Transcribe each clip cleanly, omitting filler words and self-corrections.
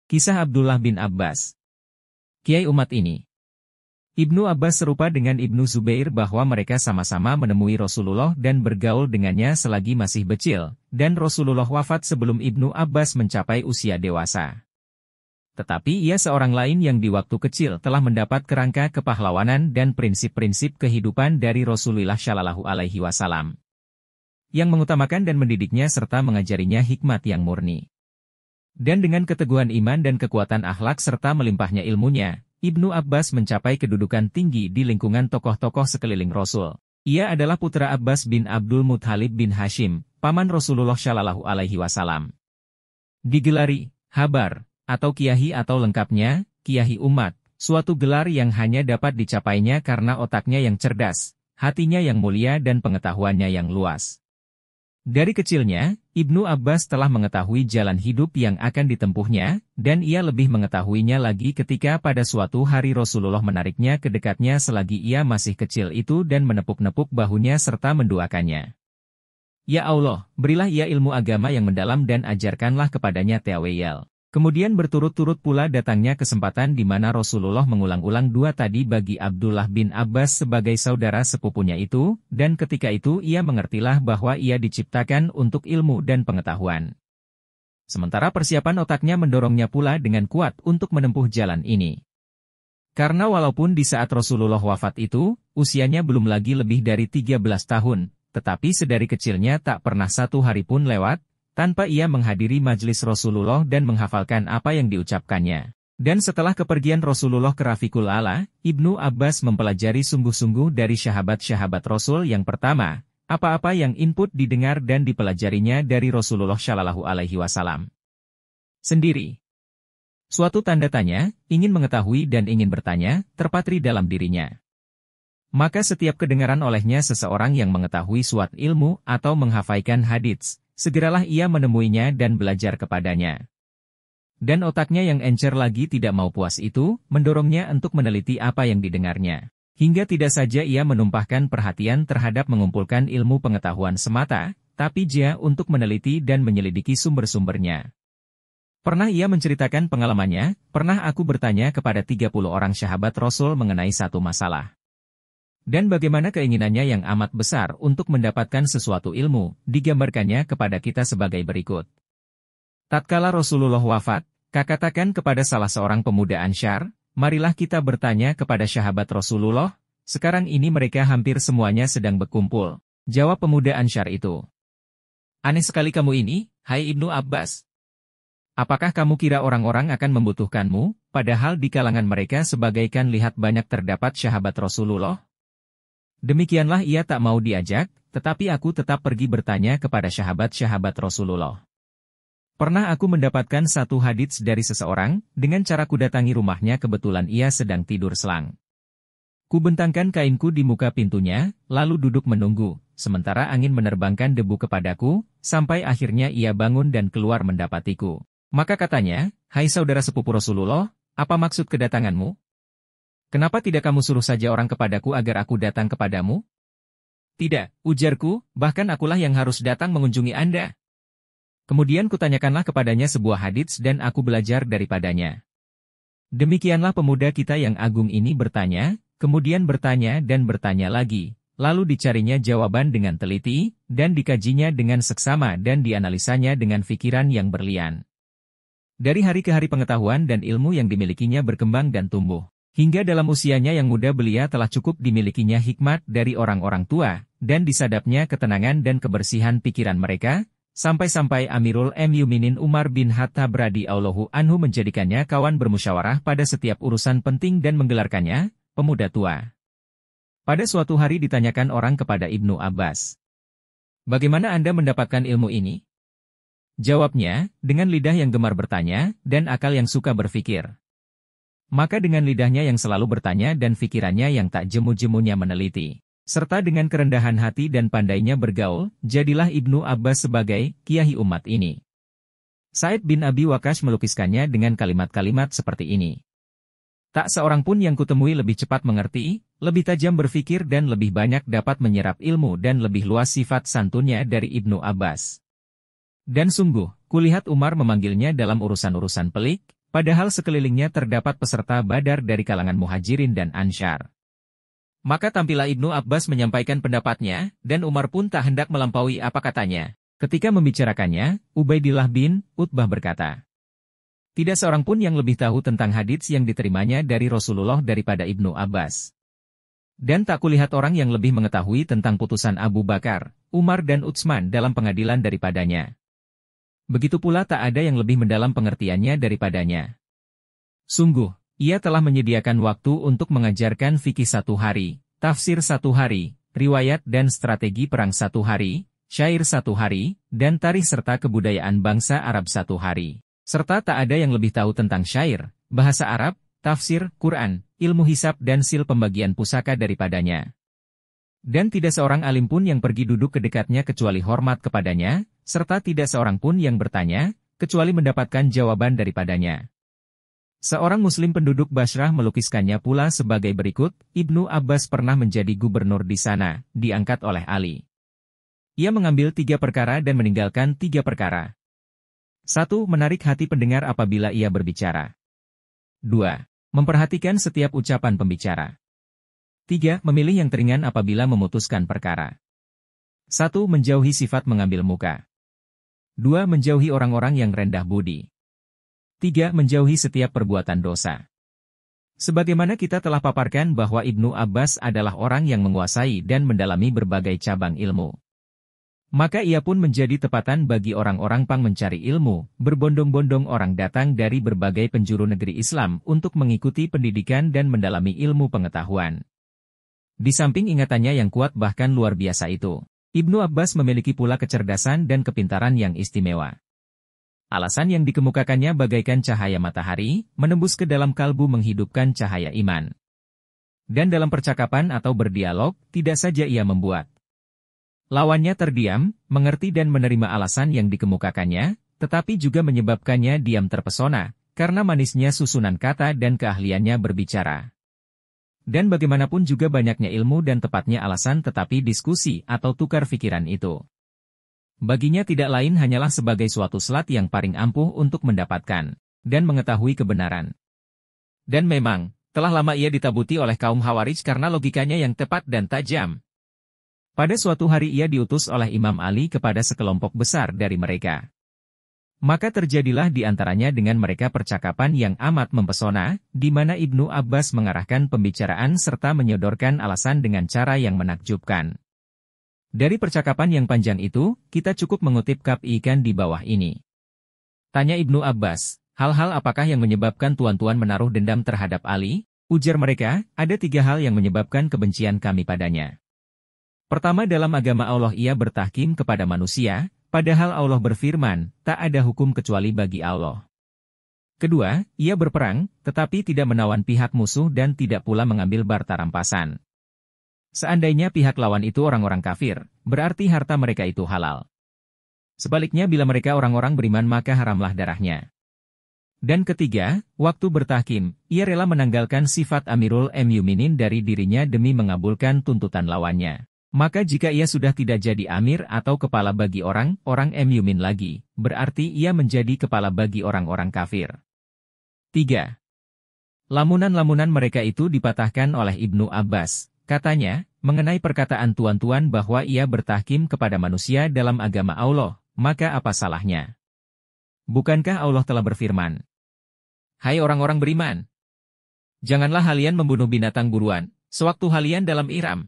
Kisah Abdullah bin Abbas. Kiai umat ini. Ibnu Abbas serupa dengan Ibnu Zubair bahwa mereka sama-sama menemui Rasulullah dan bergaul dengannya selagi masih kecil, dan Rasulullah wafat sebelum Ibnu Abbas mencapai usia dewasa. Tetapi ia seorang lain yang di waktu kecil telah mendapat kerangka kepahlawanan dan prinsip-prinsip kehidupan dari Rasulullah Shallallahu Alaihi Wasallam, yang mengutamakan dan mendidiknya serta mengajarinya hikmat yang murni. Dan dengan keteguhan iman dan kekuatan akhlak serta melimpahnya ilmunya, Ibnu Abbas mencapai kedudukan tinggi di lingkungan tokoh-tokoh sekeliling Rasul. Ia adalah putra Abbas bin Abdul Muthalib bin Hashim, paman Rasulullah Shallallahu Alaihi Wasallam. Digelari Habar atau Kiai atau lengkapnya Kiai umat, suatu gelar yang hanya dapat dicapainya karena otaknya yang cerdas, hatinya yang mulia dan pengetahuannya yang luas. Dari kecilnya, Ibnu Abbas telah mengetahui jalan hidup yang akan ditempuhnya, dan ia lebih mengetahuinya lagi ketika pada suatu hari Rasulullah menariknya ke dekatnya selagi ia masih kecil itu dan menepuk-nepuk bahunya serta mendoakannya. Ya Allah, berilah ia ilmu agama yang mendalam dan ajarkanlah kepadanya ta'wil. Kemudian berturut-turut pula datangnya kesempatan di mana Rasulullah mengulang-ulang dua tadi bagi Abdullah bin Abbas sebagai saudara sepupunya itu, dan ketika itu ia mengertilah bahwa ia diciptakan untuk ilmu dan pengetahuan. Sementara persiapan otaknya mendorongnya pula dengan kuat untuk menempuh jalan ini. Karena walaupun di saat Rasulullah wafat itu, usianya belum lagi lebih dari 13 tahun, tetapi sedari kecilnya tak pernah satu hari pun lewat tanpa ia menghadiri majelis Rasulullah dan menghafalkan apa yang diucapkannya. Dan setelah kepergian Rasulullah ke Rafiqul A'la, Ibnu Abbas mempelajari sungguh-sungguh dari sahabat-sahabat Rasul yang pertama, apa-apa yang input didengar dan dipelajarinya dari Rasulullah Shallallahu Alaihi Wasallam sendiri. Suatu tanda tanya, ingin mengetahui dan ingin bertanya, terpatri dalam dirinya. Maka setiap kedengaran olehnya seseorang yang mengetahui suatu ilmu atau menghafalkan hadits, segeralah ia menemuinya dan belajar kepadanya. Dan otaknya yang encer lagi tidak mau puas itu, mendorongnya untuk meneliti apa yang didengarnya. Hingga tidak saja ia menumpahkan perhatian terhadap mengumpulkan ilmu pengetahuan semata, tapi juga untuk meneliti dan menyelidiki sumber-sumbernya. Pernah ia menceritakan pengalamannya, pernah aku bertanya kepada 30 orang sahabat Rasul mengenai satu masalah. Dan bagaimana keinginannya yang amat besar untuk mendapatkan sesuatu ilmu, digambarkannya kepada kita sebagai berikut. Tatkala Rasulullah wafat, katakan kepada salah seorang pemuda Ansyar, marilah kita bertanya kepada sahabat Rasulullah, sekarang ini mereka hampir semuanya sedang berkumpul. Jawab pemuda Ansyar itu. Aneh sekali kamu ini, hai Ibnu Abbas. Apakah kamu kira orang-orang akan membutuhkanmu, padahal di kalangan mereka sebagaikan lihat banyak terdapat sahabat Rasulullah? Demikianlah ia tak mau diajak, tetapi aku tetap pergi bertanya kepada sahabat-sahabat Rasulullah. Pernah aku mendapatkan satu hadits dari seseorang, dengan cara kudatangi rumahnya kebetulan ia sedang tidur selang. Kubentangkan kainku di muka pintunya, lalu duduk menunggu, sementara angin menerbangkan debu kepadaku, sampai akhirnya ia bangun dan keluar mendapatiku. Maka katanya, hai saudara sepupu Rasulullah, apa maksud kedatanganmu? Kenapa tidak kamu suruh saja orang kepadaku agar aku datang kepadamu? Tidak, ujarku, bahkan akulah yang harus datang mengunjungi Anda. Kemudian kutanyakanlah kepadanya sebuah hadits dan aku belajar daripadanya. Demikianlah pemuda kita yang agung ini bertanya, kemudian bertanya dan bertanya lagi, lalu dicarinya jawaban dengan teliti, dan dikajinya dengan seksama dan dianalisanya dengan pikiran yang berlian. Dari hari ke hari pengetahuan dan ilmu yang dimilikinya berkembang dan tumbuh. Hingga dalam usianya yang muda belia telah cukup dimilikinya hikmat dari orang-orang tua, dan disadapnya ketenangan dan kebersihan pikiran mereka, sampai-sampai Amirul Mukminin Umar bin Khattab radhiyallahu anhu menjadikannya kawan bermusyawarah pada setiap urusan penting dan menggelarkannya, pemuda tua. Pada suatu hari ditanyakan orang kepada Ibnu Abbas. Bagaimana Anda mendapatkan ilmu ini? Jawabnya, dengan lidah yang gemar bertanya, dan akal yang suka berfikir. Maka dengan lidahnya yang selalu bertanya dan pikirannya yang tak jemu-jemunya meneliti, serta dengan kerendahan hati dan pandainya bergaul, jadilah Ibnu Abbas sebagai kiai umat ini. Sa'id bin Abi Waqqas melukiskannya dengan kalimat-kalimat seperti ini. Tak seorang pun yang kutemui lebih cepat mengerti, lebih tajam berfikir dan lebih banyak dapat menyerap ilmu dan lebih luas sifat santunnya dari Ibnu Abbas. Dan sungguh, kulihat Umar memanggilnya dalam urusan-urusan pelik, Padahal sekelilingnya terdapat peserta Badar dari kalangan Muhajirin dan Ansyar. Maka tampillah Ibnu Abbas menyampaikan pendapatnya, dan Umar pun tak hendak melampaui apa katanya. Ketika membicarakannya, Ubaidillah bin Utbah berkata, tidak seorang pun yang lebih tahu tentang hadits yang diterimanya dari Rasulullah daripada Ibnu Abbas. Dan tak kulihat orang yang lebih mengetahui tentang putusan Abu Bakar, Umar dan Utsman dalam pengadilan daripadanya. Begitu pula tak ada yang lebih mendalam pengertiannya daripadanya. Sungguh, ia telah menyediakan waktu untuk mengajarkan fikih 1 hari, tafsir 1 hari, riwayat dan strategi perang 1 hari, syair 1 hari, dan tarikh serta kebudayaan bangsa Arab 1 hari. Serta tak ada yang lebih tahu tentang syair, bahasa Arab, tafsir, Quran, ilmu hisab dan sil pembagian pusaka daripadanya. Dan tidak seorang alim pun yang pergi duduk ke dekatnya kecuali hormat kepadanya, serta tidak seorang pun yang bertanya, kecuali mendapatkan jawaban daripadanya. Seorang muslim penduduk Basrah melukiskannya pula sebagai berikut, Ibnu Abbas pernah menjadi gubernur di sana, diangkat oleh Ali. Ia mengambil 3 perkara dan meninggalkan 3 perkara. 1. Menarik hati pendengar apabila ia berbicara. 2. Memperhatikan setiap ucapan pembicara. 3. Memilih yang teringan apabila memutuskan perkara. 1. Menjauhi sifat mengambil muka. 2. Menjauhi orang-orang yang rendah budi. 3. Menjauhi setiap perbuatan dosa. Sebagaimana kita telah paparkan bahwa Ibnu Abbas adalah orang yang menguasai dan mendalami berbagai cabang ilmu. Maka ia pun menjadi tepatan bagi orang-orang pang mencari ilmu, berbondong-bondong orang datang dari berbagai penjuru negeri Islam untuk mengikuti pendidikan dan mendalami ilmu pengetahuan. Di samping ingatannya yang kuat bahkan luar biasa itu, Ibnu Abbas memiliki pula kecerdasan dan kepintaran yang istimewa. Alasan yang dikemukakannya bagaikan cahaya matahari, menembus ke dalam kalbu menghidupkan cahaya iman. Dan dalam percakapan atau berdialog, tidak saja ia membuat lawannya terdiam, mengerti dan menerima alasan yang dikemukakannya, tetapi juga menyebabkannya diam terpesona, karena manisnya susunan kata dan keahliannya berbicara. Dan bagaimanapun juga banyaknya ilmu dan tepatnya alasan tetapi diskusi atau tukar pikiran itu. Baginya tidak lain hanyalah sebagai suatu selat yang paling ampuh untuk mendapatkan dan mengetahui kebenaran. Dan memang, telah lama ia ditabuti oleh kaum Khawarij karena logikanya yang tepat dan tajam. Pada suatu hari ia diutus oleh Imam Ali kepada sekelompok besar dari mereka. Maka terjadilah di antaranya dengan mereka percakapan yang amat mempesona, di mana Ibnu Abbas mengarahkan pembicaraan serta menyodorkan alasan dengan cara yang menakjubkan. Dari percakapan yang panjang itu, kita cukup mengutip kap ikan di bawah ini. Tanya Ibnu Abbas, hal-hal apakah yang menyebabkan tuan-tuan menaruh dendam terhadap Ali? Ujar mereka, ada 3 hal yang menyebabkan kebencian kami padanya. Pertama, dalam agama Allah ia bertahkim kepada manusia, padahal Allah berfirman, tak ada hukum kecuali bagi Allah. Kedua, ia berperang, tetapi tidak menawan pihak musuh dan tidak pula mengambil harta rampasan. Seandainya pihak lawan itu orang-orang kafir, berarti harta mereka itu halal. Sebaliknya bila mereka orang-orang beriman maka haramlah darahnya. Dan ketiga, waktu bertahkim, ia rela menanggalkan sifat Amirul Mukminin dari dirinya demi mengabulkan tuntutan lawannya. Maka jika ia sudah tidak jadi amir atau kepala bagi orang-orang Mukmin lagi, berarti ia menjadi kepala bagi orang-orang kafir. 3. Lamunan-lamunan mereka itu dipatahkan oleh Ibnu Abbas. Katanya, mengenai perkataan tuan-tuan bahwa ia bertahkim kepada manusia dalam agama Allah, maka apa salahnya? Bukankah Allah telah berfirman, hai orang-orang beriman, janganlah kalian membunuh binatang buruan, sewaktu kalian dalam ihram.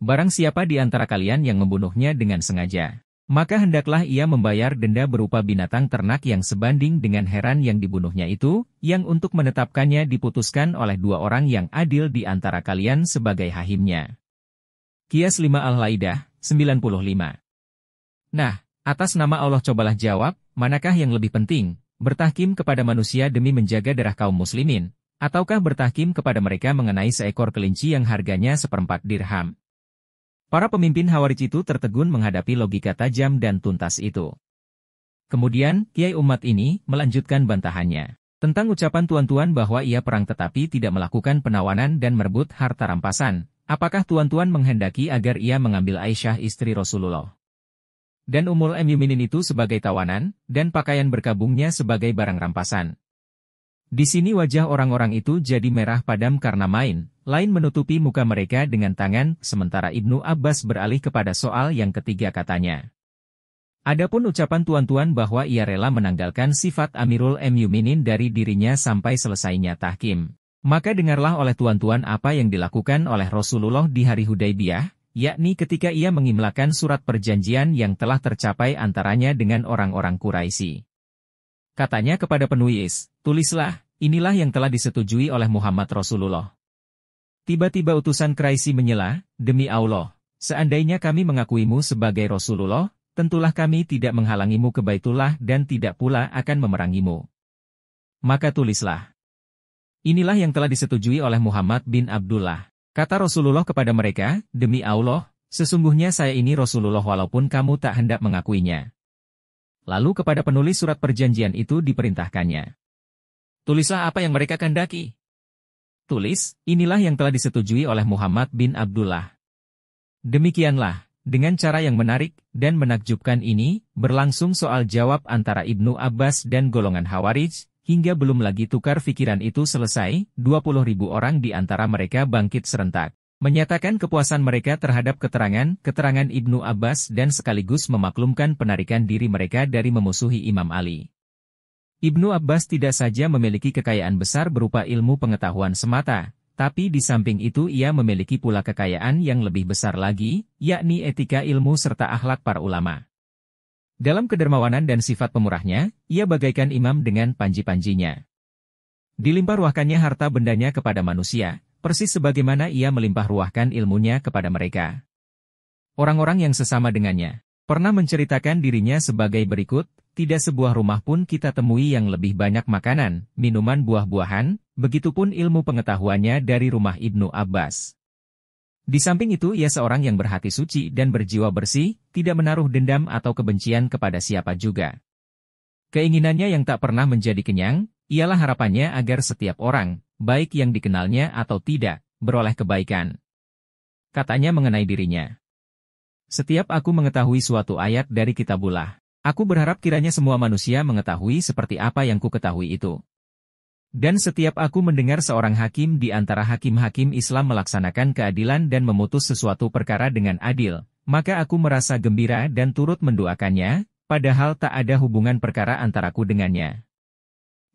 Barang siapa di antara kalian yang membunuhnya dengan sengaja, maka hendaklah ia membayar denda berupa binatang ternak yang sebanding dengan heran yang dibunuhnya itu, yang untuk menetapkannya diputuskan oleh 2 orang yang adil di antara kalian sebagai hakimnya. Qiyas 5 Al-Laidah, 95. Nah, atas nama Allah cobalah jawab, manakah yang lebih penting, bertahkim kepada manusia demi menjaga darah kaum muslimin, ataukah bertahkim kepada mereka mengenai seekor kelinci yang harganya 1/4 dirham? Para pemimpin Khawarij itu tertegun menghadapi logika tajam dan tuntas itu. Kemudian, kiai umat ini melanjutkan bantahannya tentang ucapan tuan-tuan bahwa ia perang tetapi tidak melakukan penawanan dan merebut harta rampasan. Apakah tuan-tuan menghendaki agar ia mengambil Aisyah istri Rasulullah dan Ummul Mukminin itu sebagai tawanan, dan pakaian berkabungnya sebagai barang rampasan? Di sini wajah orang-orang itu jadi merah padam karena lain menutupi muka mereka dengan tangan, sementara Ibnu Abbas beralih kepada soal yang ketiga katanya. Adapun ucapan tuan-tuan bahwa ia rela menanggalkan sifat Amirul Mukminin dari dirinya sampai selesainya tahkim. Maka dengarlah oleh tuan-tuan apa yang dilakukan oleh Rasulullah di hari Hudaybiyah, yakni ketika ia mengimlakan surat perjanjian yang telah tercapai antaranya dengan orang-orang Quraisy. Katanya kepada penulis, tulislah, inilah yang telah disetujui oleh Muhammad Rasulullah. Tiba-tiba utusan Quraisy menyela, demi Allah, seandainya kami mengakuimu sebagai Rasulullah, tentulah kami tidak menghalangimu ke Baitullah dan tidak pula akan memerangimu. Maka tulislah. Inilah yang telah disetujui oleh Muhammad bin Abdullah. Kata Rasulullah kepada mereka, demi Allah, sesungguhnya saya ini Rasulullah walaupun kamu tak hendak mengakuinya. Lalu kepada penulis surat perjanjian itu diperintahkannya. Tulislah apa yang mereka kehendaki. Tulis, inilah yang telah disetujui oleh Muhammad bin Abdullah. Demikianlah, dengan cara yang menarik dan menakjubkan ini, berlangsung soal jawab antara Ibnu Abbas dan golongan Khawarij. Hingga belum lagi tukar pikiran itu selesai, 20.000 orang di antara mereka bangkit serentak, menyatakan kepuasan mereka terhadap keterangan Ibnu Abbas dan sekaligus memaklumkan penarikan diri mereka dari memusuhi Imam Ali. Ibnu Abbas tidak saja memiliki kekayaan besar berupa ilmu pengetahuan semata, tapi di samping itu ia memiliki pula kekayaan yang lebih besar lagi, yakni etika ilmu serta akhlak para ulama. Dalam kedermawanan dan sifat pemurahnya, ia bagaikan imam dengan panji-panjinya. Dilimpah ruahkannya harta bendanya kepada manusia, persis sebagaimana ia melimpah ruahkan ilmunya kepada mereka. Orang-orang yang sesama dengannya, pernah menceritakan dirinya sebagai berikut, tidak sebuah rumah pun kita temui yang lebih banyak makanan, minuman buah-buahan, begitupun ilmu pengetahuannya dari rumah Ibnu Abbas. Di samping itu ia seorang yang berhati suci dan berjiwa bersih, tidak menaruh dendam atau kebencian kepada siapa juga. Keinginannya yang tak pernah menjadi kenyang, ialah harapannya agar setiap orang, baik yang dikenalnya atau tidak, beroleh kebaikan. Katanya mengenai dirinya. Setiap aku mengetahui suatu ayat dari Kitabullah, aku berharap kiranya semua manusia mengetahui seperti apa yang ku ketahui itu. Dan setiap aku mendengar seorang hakim di antara hakim-hakim Islam melaksanakan keadilan dan memutus sesuatu perkara dengan adil, maka aku merasa gembira dan turut mendoakannya, padahal tak ada hubungan perkara antaraku dengannya.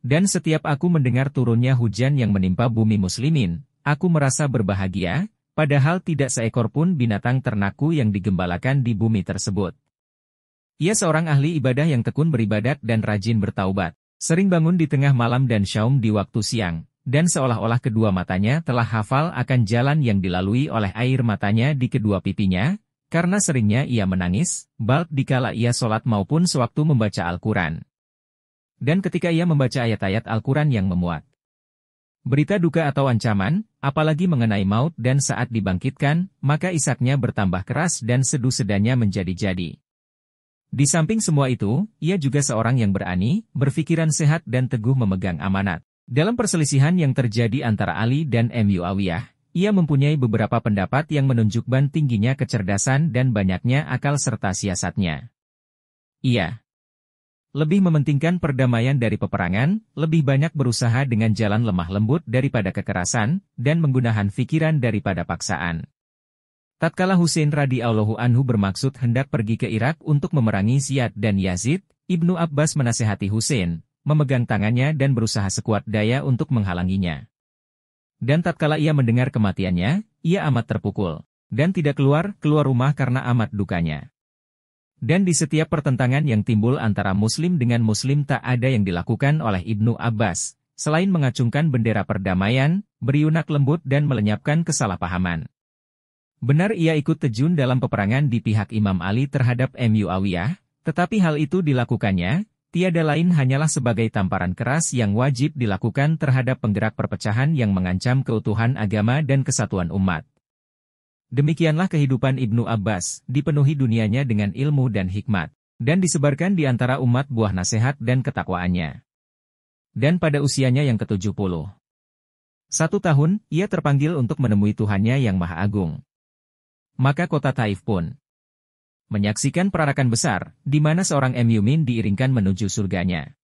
Dan setiap aku mendengar turunnya hujan yang menimpa bumi muslimin, aku merasa berbahagia, padahal tidak seekor pun binatang ternakku yang digembalakan di bumi tersebut. Ia seorang ahli ibadah yang tekun beribadat dan rajin bertaubat. Sering bangun di tengah malam dan syaum di waktu siang, dan seolah-olah kedua matanya telah hafal akan jalan yang dilalui oleh air matanya di kedua pipinya, karena seringnya ia menangis, baik dikala ia sholat maupun sewaktu membaca Al-Quran. Dan ketika ia membaca ayat-ayat Al-Quran yang memuat berita duka atau ancaman, apalagi mengenai maut dan saat dibangkitkan, maka isaknya bertambah keras dan sedu-sedanya menjadi-jadi. Di samping semua itu, ia juga seorang yang berani, berpikiran sehat dan teguh memegang amanat. Dalam perselisihan yang terjadi antara Ali dan Muawiyah, ia mempunyai beberapa pendapat yang menunjukkan tingginya kecerdasan dan banyaknya akal serta siasatnya. Ia lebih mementingkan perdamaian dari peperangan, lebih banyak berusaha dengan jalan lemah lembut daripada kekerasan, dan menggunakan pikiran daripada paksaan. Tatkala Husain radhiyallahu anhu bermaksud hendak pergi ke Irak untuk memerangi Ziyad dan Yazid, Ibnu Abbas menasihati Husain, memegang tangannya dan berusaha sekuat daya untuk menghalanginya. Dan tatkala ia mendengar kematiannya, ia amat terpukul, dan tidak keluar rumah karena amat dukanya. Dan di setiap pertentangan yang timbul antara Muslim dengan Muslim tak ada yang dilakukan oleh Ibnu Abbas, selain mengacungkan bendera perdamaian, beriunak lembut dan melenyapkan kesalahpahaman. Benar ia ikut terjun dalam peperangan di pihak Imam Ali terhadap Muawiyah, tetapi hal itu dilakukannya, tiada lain hanyalah sebagai tamparan keras yang wajib dilakukan terhadap penggerak perpecahan yang mengancam keutuhan agama dan kesatuan umat. Demikianlah kehidupan Ibnu Abbas, dipenuhi dunianya dengan ilmu dan hikmat, dan disebarkan di antara umat buah nasihat dan ketakwaannya. Dan pada usianya yang ke-71 tahun, ia terpanggil untuk menemui Tuhannya yang Maha Agung. Maka kota Taif pun menyaksikan perarakan besar, di mana seorang Mukmin diiringkan menuju surganya.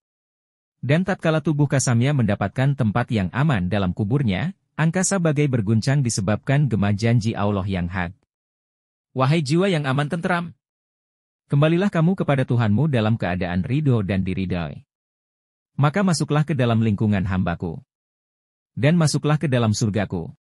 Dan tatkala tubuh Kasamya mendapatkan tempat yang aman dalam kuburnya, angkasa bagai berguncang disebabkan gema janji Allah yang hak. Wahai jiwa yang aman tenteram, kembalilah kamu kepada Tuhanmu dalam keadaan ridho dan diridhoi. Maka masuklah ke dalam lingkungan hambaku. Dan masuklah ke dalam surgaku.